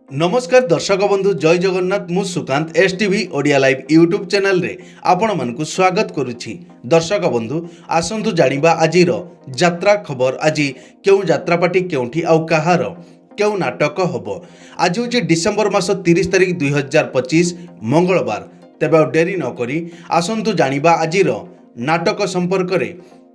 नमस्कार दर्शक बंधु जय जगन्नाथ मु Sukant STV Odia live YouTube channel रे आपण मानकु स्वागत करुछि। दर्शक बंधु आसंतु जानिबा आजिर यात्रा खबर। आज केउ यात्रा पार्टी केउठी आउ कहार केउ नाटक होबो। आज होछि डिसेंबर मास 30 तारिख 2025 मंगलवार। तेबे डेरी न करी आसंतु जानिबा आजिर नाटक संपर्क रे।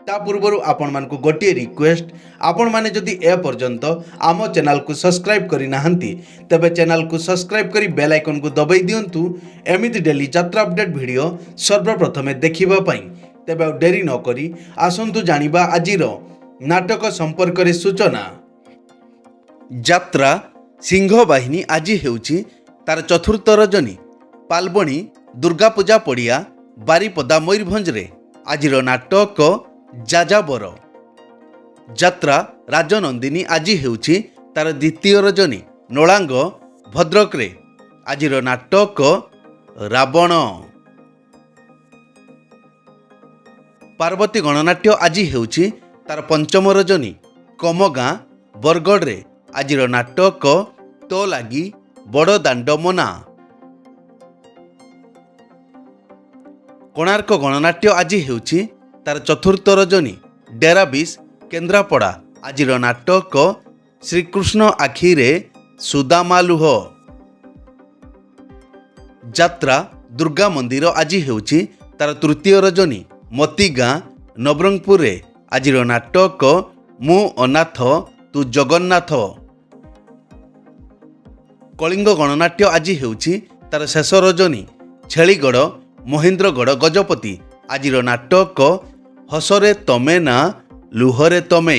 ता पूर्व आपण मानकु गोटे रिक्वेस्ट, आपण माने जदि ए पर्यंत आम चैनल को सब्सक्राइब करि नाहंती तेबे चैनल को सब्सक्राइब करी बेल आइकन को दबाई दियंतु एमिति डेली यात्रा अपडेट वीडियो सर्वप्रथमे देखिबा पई। तेबे डेरी न करी आसंतु जानिबा आजिर नाटक संपर्क रे सूचना। यात्रा सिंह बाहिनी आज हेउची तार चतुर्थ रजनी पालबणी दुर्गा पूजा पड़िया बारीपदा मयूरभंज रे आजिर नाटक जाजाबर। यात्रा राजनंदिनी आज हेउची तार द्वितीय रजनी नोलांग भद्रक रे आजिर नाटक रावण। पार्वती गणनाट्य आज हेउची तार पंचम रजनी कमगाँ बरगढ़ रे आजिर नाटक तो लागी बड़ दांड मना। कोणार्क गणनाट्य आज हेउची तार चतुर्थ रजनी डेराबिस केन्द्रापड़ा आजिर नाटक श्रीकृष्ण आखिरे सुदामालुह। यात्रा दुर्गा मंदिर आज हेउची तार तृतीय रजनी मतीगाँ नवरंगपुर रे आजिर नाटक मु अनाथ तू जगन्नाथ। कलिंग गणनाट्य आज हेउची तार शेष रजनी छेलीगढ़ महेन्द्रगढ़ गजपति आजिर नाटक हसरे तमे ना लुहरे तमे।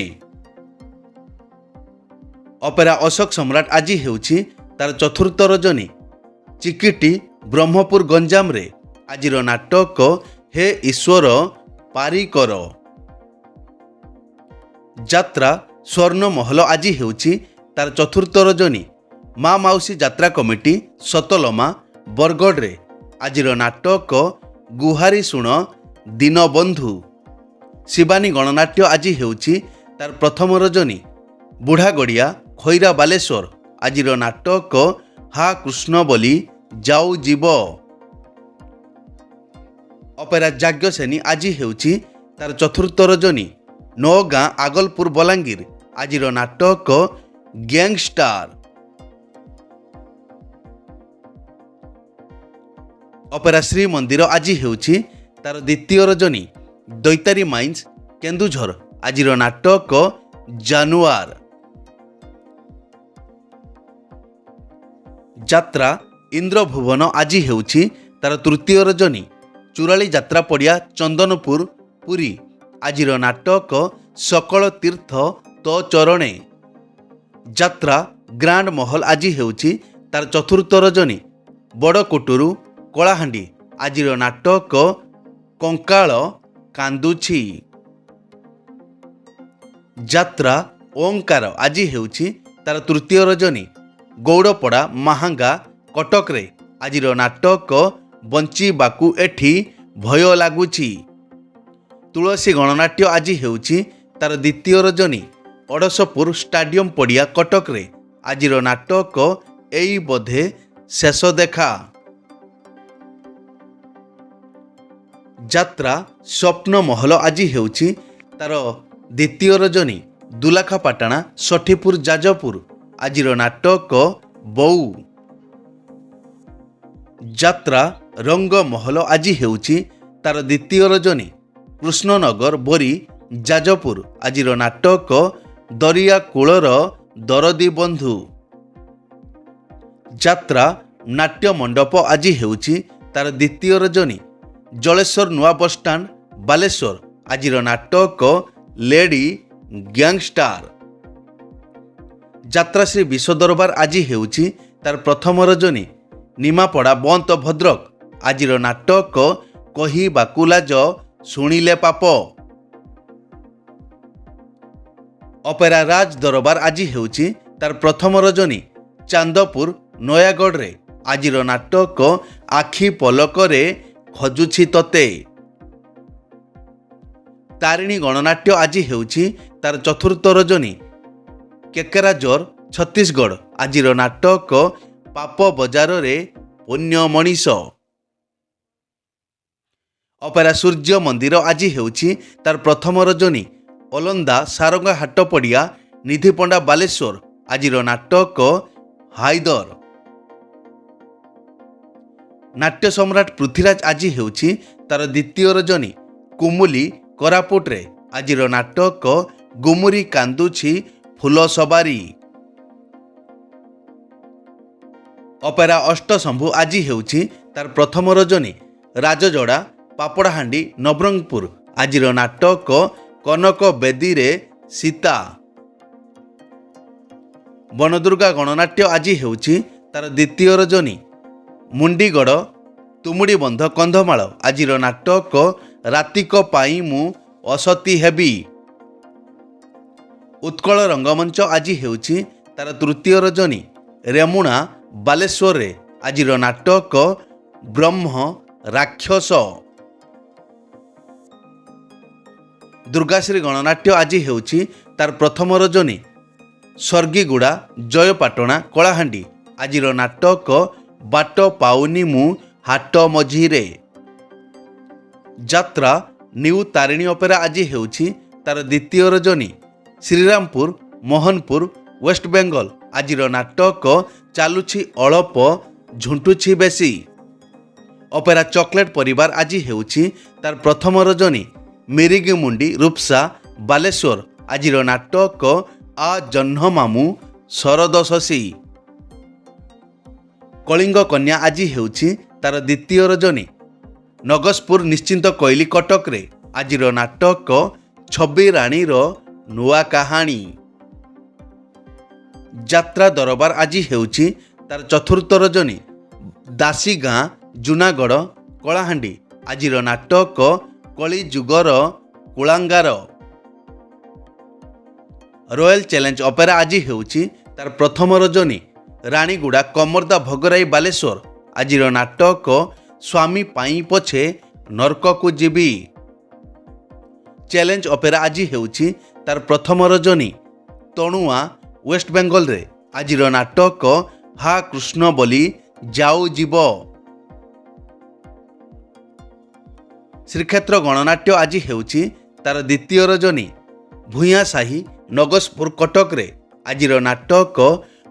अपेरा अशोक सम्राट आज हेउची तार चतुर्थ रजनी चिकिटी ब्रह्मपुर गंजाम रे आजिर नाटक हे ईश्वर पारिकर। यात्रा स्वर्ण महल आज हेउची तार चतुर्थ रजनी माँ माउसी यात्रा कमिटी सतलमा बरगढ़ रे आजिर नाटक गुहारी शुण दीनबंधु। शिवानी गणनाट्य आज हेउची तार प्रथम रजनी बुढ़ागड़िया खैरा बालेश्वर आजिर नाटक हा कृष्ण बोली जाऊ जीव। अपेरा जाग्ञसेनी आज हेउची तार चतुर्थ रजनी नौगाँ आगलपुर बलांगीर आजिर नाटक गैंगस्टार। अपेरा श्री मंदिर आज हेउची तार द्वितीय रजनी दैतारी माइंस केन्दुझर आजिर नाटक जानुआर। यात्रा इंद्रभुवन आज हेउची तार तृतीय रजनी चुराली यात्रा पड़िया चंदनपुर पुरी आजिर नाटक सकल तीर्थ तो चरणे। यात्रा ग्रांड महल आज हेउची तार चतुर्थ रजनी बड़कोटरू कलाहांडी आजिर नाटक कंकाल कांदुछि। यात्रा ओंकार आज हेउची तार तृतीय रजनी गौड़पड़ा महांगा कटक रे आजिर नाटक बंचिबाकू एठी भय लागुछि। तुलसी गणनाट्य आज हेउची तार द्वितीय रजनी अड़सपुर स्टाडियम पड़िया कटक रे आजिर नाटक एई बोधे शेष देखा। यात्रा स्वप्न महल आज हेउची तार द्वितीय रजनी दुलाखापाटଣା षठीपुर जाजपुर आजिर नाटक बऊ। यात्रा रंग महल आज हेउची तार द्वितीय रजनी कृष्णनगर बोरी जाजपुर आजिर नाटक दरिया कूलर दरदी बंधु। यात्रा नाट्य मंडप आज हेउची तार द्वितीय रजनी जलेश्वर नुआ बसस्टाण्ड बालेश्वर आजिर नाटक लेडी गैंगस्टार। यात्रा श्री विश्व दरबार आज हेउची तार प्रथम रजनी निमापड़ा बंत भद्रक आजिर नाटक कही बाकुलाज शुणिले पाप। अपेरा राज दरबार आज हेउची तार प्रथम रजनी चांदपुर नयागढ़ रे आजिर नाटक आखि पलकरे खजुछि तते। तारिणी गणनाट्य आज हेउची तार चतुर्थ रजनी केकेराजोर छत्तीसगढ़ ଆଜିର ନାଟକ ପାପ ବଜାରରେ ପୁଣ୍ୟ ମଣିଷ। ଅପେରା ସୂର୍ଯ୍ୟ ମନ୍ଦିର ଆଜି ହେଉଛି ତାର ପ୍ରଥମ ରଜନୀ। ଅଲନ୍ଦା ସାରଙ୍ଗା ହାଟ ପଡ଼ିଆ ନିଧିପଣ୍ଡା ବାଲେଶ୍ୱର ଆଜିର ନାଟକ ହାଇଦର। ନାଟ୍ୟ ସମ୍ରାଟ ପୃଥ୍ୱୀରାଜ ଆଜି ହେଉଛି ତାର ଦ୍ୱିତୀୟ ରଜନୀ। କୁମୁଲି କୋରାପୁଟରେ ଆଜିର ନାଟକ ଗୁମୁରି କାନ୍ଦୁଛି ଫୁଲ ସବାରି। ଅପେରା ଅଷ୍ଟଶମ୍ଭୁ ଆଜି ହେଉଛି ତାର ପ୍ରଥମ ରଜନୀ। ରାଜଯୋଡ଼ା ପାପଡ଼ାହାଣ୍ଡି ନବରଙ୍ଗପୁର ଆଜିର ନାଟକ କନକ ବେଦୀରେ ସୀତା। ବନଦୁର୍ଗା ଗଣନାଟ୍ୟ ଆଜି ହେଉଛି ତାର ଦ୍ୱିତୀୟ ରଜନୀ। ମୁଣ୍ଡିଗଡ଼ ତୁମୁଡ଼ିବନ୍ଧ କନ୍ଧମାଳ ଆଜିର ନାଟକ ରାତିକ ପାଇଁ ମୁଁ ଅସତୀ ହେବି। ଉତ୍କଳ ରଙ୍ଗମଞ୍ଚ ଆଜି ହେଉଛି ତାର ତୃତୀୟ ରଜନୀ। ରେମୁଣା ବାଲେଶ୍ୱରରେ ଆଜିର ନାଟକ ବ୍ରହ୍ମ ରାକ୍ଷସ। ଦୁର୍ଗାଶ୍ରୀ ଗଣନାଟ୍ୟ ଆଜି ହେଉଛି ତାର ପ୍ରଥମ ରଜନୀ। ସ୍ୱର୍ଗୀଗୁଡ଼ା ଜୟପାଟଣା କଳାହାଣ୍ଡି ଆଜିର ନାଟକ ବାଟ ପାଉନି ମୁଁ ହାଟ ମଝିରେ। ଯାତ୍ରା ନିଉ ତାରିଣୀ ଅପେରା ଆଜି ହେଉଛି ତାର ଦ୍ୱିତୀୟ ରଜନୀ। ଶ୍ରୀରାମପୁର ମୋହନପୁର ୱେଷ୍ଟବେଙ୍ଗଲ ଆଜିର ନାଟକ ଚାଲୁଛି ଅଳପ ଝୁଣ୍ଟୁଛି ବେଶୀ। ଅପେରା ଚକୋଲେଟ୍ ପରିବାର ଆଜି ହେଉଛି ତାର ପ୍ରଥମ ରଜନୀ। ମିରିଗିମୁଣ୍ଡି ରୂପସା ବାଲେଶ୍ୱର ଆଜିର ନାଟକ ଆ ଜହ୍ନ ମାମୁଁ ଶରଦ ଶଶୀ। କଳିଙ୍ଗ କନ୍ୟା ଆଜି ହେଉଛି ତାର ଦ୍ୱିତୀୟ ରଜନୀ। ନଗସପୁର ନିଶ୍ଚିନ୍ତ କୋଇଲି କଟକରେ ଆଜିର ନାଟକ ଛବି ରାଣୀର ନୂଆ କାହାଣୀ। ଯାତ୍ରା ଦରବାର ଆଜି ହେଉଛି ତାର ଚତୁର୍ଥ ରଜନୀ। ଦାସୀ ଗାଁ ଜୁନାଗଡ଼ କଳାହାଣ୍ଡି ଆଜିର ନାଟକ କଳିଯୁଗର କୁଳାଙ୍ଗାର। ରୟାଲ ଚ୍ୟାଲେଞ୍ଜ ଅପେରା ଆଜି ହେଉଛି ତାର ପ୍ରଥମ ରଜନୀ। ରାଣୀଗୁଡ଼ା କମର୍ଦା ଭୋଗରାଇ ବାଲେଶ୍ୱର ଆଜିର ନାଟକ ସ୍ୱାମୀ ପାଇଁ ପଛେ ନର୍କକୁ ଯିବି। ଚ୍ୟାଲେଞ୍ଜ ଅପେରା ଆଜି ହେଉଛି ତାର ପ୍ରଥମ ରଜନୀ। ତଣୁଆ ୱେଷ୍ଟବେଙ୍ଗଲରେ ଆଜିର ନାଟକ ହା କୃଷ୍ଣ ବୋଲି ଯାଉ ଯିବ। ଶ୍ରୀକ୍ଷେତ୍ର ଗଣନାଟ୍ୟ ଆଜି ହେଉଛି ତାର ଦ୍ୱିତୀୟ ରଜନୀ। ଭୂୟାଁ ସାହି ନଗସପୁର କଟକରେ ଆଜିର ନାଟକ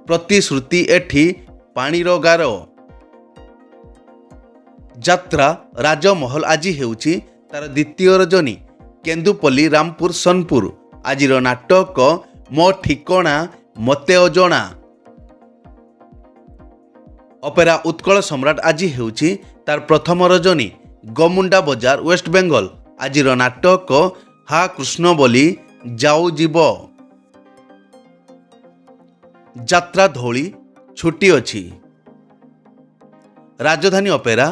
ପ୍ରତିଶ୍ରୁତି ଏଠି ପାଣିର ଗାର। ଯାତ୍ରା ରାଜମହଲ ଆଜି ହେଉଛି ତାର ଦ୍ୱିତୀୟ ରଜନୀ। କେନ୍ଦୁପଲ୍ଲୀ ରାମପୁର ସୋନପୁର ଆଜିର ନାଟକ ମୋ ଠିକଣା ମୋତେ ଅଜଣା। ଅପେରା ଉତ୍କଳ ସମ୍ରାଟ ଆଜି ହେଉଛି ତାର ପ୍ରଥମ ରଜନୀ। ଗମୁଣ୍ଡା ବଜାର ୱେଷ୍ଟବେଙ୍ଗଲ ଆଜିର ନାଟକ ହା କୃଷ୍ଣ ବୋଲି ଯାଉ ଯିବ। ଯାତ୍ରା ଧଉଳି ଛୁଟି ଅଛି। ରାଜଧାନୀ ଅପେରା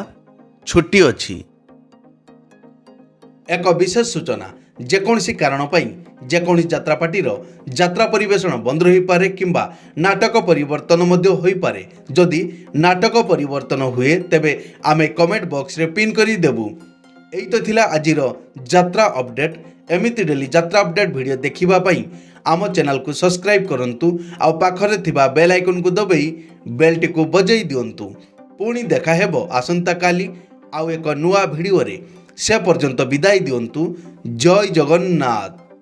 ଛୁଟି ଅଛି। ଏକ ବିଶେଷ ସୂଚନା, ଯେକୌଣସି କାରଣ ପାଇଁ ଯେକୌଣସି ଯାତ୍ରାପାର୍ଟିର ଯାତ୍ରା ପରିବେଷଣ ବନ୍ଦ ରହିପାରେ କିମ୍ବା ନାଟକ ପରିବର୍ତ୍ତନ ମଧ୍ୟ ହୋଇପାରେ। ଯଦି ନାଟକ ପରିବର୍ତ୍ତନ ହୁଏ ତେବେ ଆମେ କମେଣ୍ଟ ବକ୍ସରେ ପିନ୍ କରିଦେବୁ। ଏଇ ତ ଥିଲା ଆଜିର ଯାତ୍ରା ଅପଡେଟ୍। ଏମିତି ଡେଲି ଯାତ୍ରା ଅପଡେଟ୍ ଭିଡ଼ିଓ ଦେଖିବା ପାଇଁ ଆମ ଚ୍ୟାନେଲକୁ ସବସ୍କ୍ରାଇବ୍ କରନ୍ତୁ ଆଉ ପାଖରେ ଥିବା ବେଲ୍ ଆଇକନ୍କୁ ଦବାଇ ବେଲ୍ଟିକୁ ବଜାଇ ଦିଅନ୍ତୁ। ପୁଣି ଦେଖା ହେବ ଆସନ୍ତାକାଲି ଆଉ ଏକ ନୂଆ ଭିଡ଼ିଓରେ। ସେ ପର୍ଯ୍ୟନ୍ତ ବିଦାୟ ଦିଅନ୍ତୁ। ଜୟ ଜଗନ୍ନାଥ।